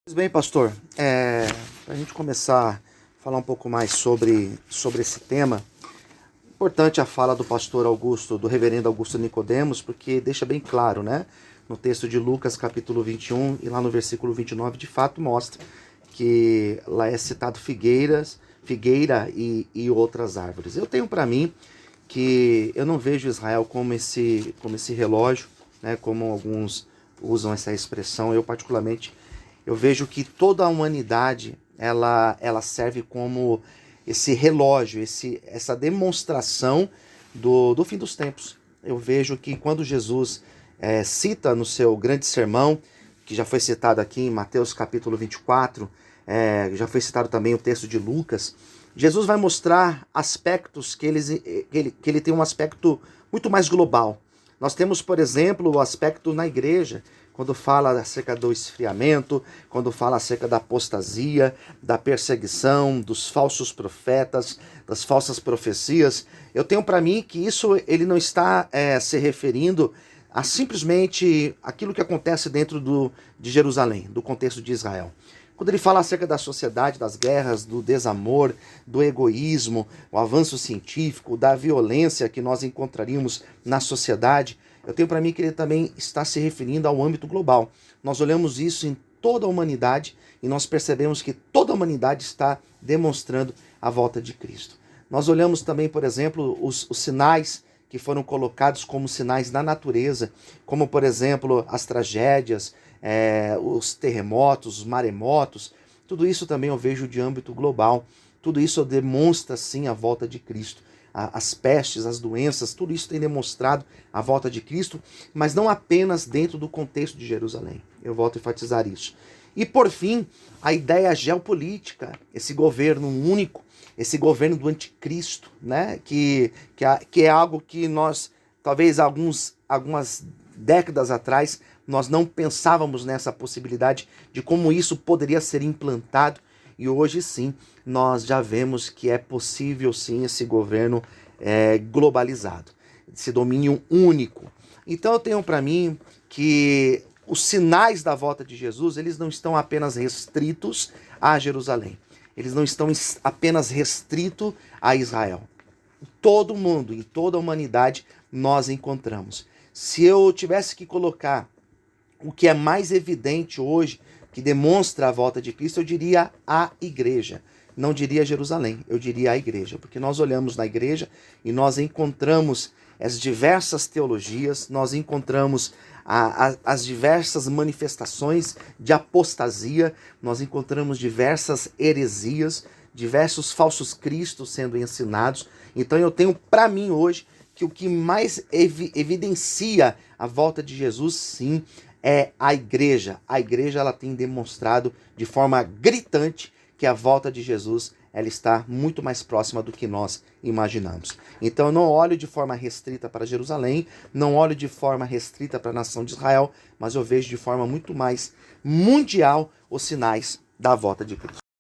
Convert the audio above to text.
Pois bem, pastor, para a gente começar a falar um pouco mais sobre esse tema, importante a fala do pastor Augusto, do reverendo Augusto Nicodemos, porque deixa bem claro, né? No texto de Lucas, capítulo 21, e lá no versículo 29, de fato mostra que lá é citado figueira e outras árvores. Eu tenho para mim que eu não vejo Israel como esse relógio, né? Como alguns usam essa expressão. Eu particularmente eu vejo que toda a humanidade ela serve como esse relógio, essa demonstração do fim dos tempos. Eu vejo que quando Jesus cita no seu grande sermão, que já foi citado aqui em Mateus capítulo 24, já foi citado também o texto de Lucas, Jesus vai mostrar aspectos que ele tem um aspecto muito mais global. Nós temos, por exemplo, o aspecto na igreja, quando fala acerca do esfriamento, quando fala acerca da apostasia, da perseguição, dos falsos profetas, das falsas profecias. Eu tenho para mim que isso ele não está se referindo a simplesmente aquilo que acontece dentro de Jerusalém, do contexto de Israel. Quando ele fala acerca da sociedade, das guerras, do desamor, do egoísmo, o avanço científico, da violência que nós encontraríamos na sociedade, eu tenho para mim que ele também está se referindo ao âmbito global. Nós olhamos isso em toda a humanidade e nós percebemos que toda a humanidade está demonstrando a volta de Cristo. Nós olhamos também, por exemplo, os sinais que foram colocados como sinais da natureza, como, por exemplo, as tragédias, os terremotos, os maremotos. Tudo isso também eu vejo de âmbito global. Tudo isso demonstra, sim, a volta de Cristo. As pestes, as doenças, tudo isso tem demonstrado a volta de Cristo, mas não apenas dentro do contexto de Jerusalém. Eu volto a enfatizar isso. E, por fim, a ideia geopolítica, esse governo único, esse governo do anticristo, né? que é algo que nós, talvez algumas décadas atrás, nós não pensávamos nessa possibilidade de como isso poderia ser implantado. E hoje sim, nós já vemos que é possível sim esse governo globalizado, esse domínio único. Então eu tenho para mim que os sinais da volta de Jesus, eles não estão apenas restritos a Jerusalém. Eles não estão apenas restritos a Israel. Todo mundo, em toda a humanidade, nós encontramos. Se eu tivesse que colocar o que é mais evidente hoje, que demonstra a volta de Cristo, eu diria a igreja. Não diria Jerusalém, eu diria a igreja. Porque nós olhamos na igreja e nós encontramos as diversas teologias, nós encontramos as diversas manifestações de apostasia, nós encontramos diversas heresias, diversos falsos cristos sendo ensinados. Então eu tenho para mim hoje que o que mais evidencia a volta de Jesus, sim, é a igreja. A igreja ela tem demonstrado de forma gritante que a volta de Jesus ela está muito mais próxima do que nós imaginamos. Então eu não olho de forma restrita para Jerusalém, não olho de forma restrita para a nação de Israel, mas eu vejo de forma muito mais mundial os sinais da volta de Cristo.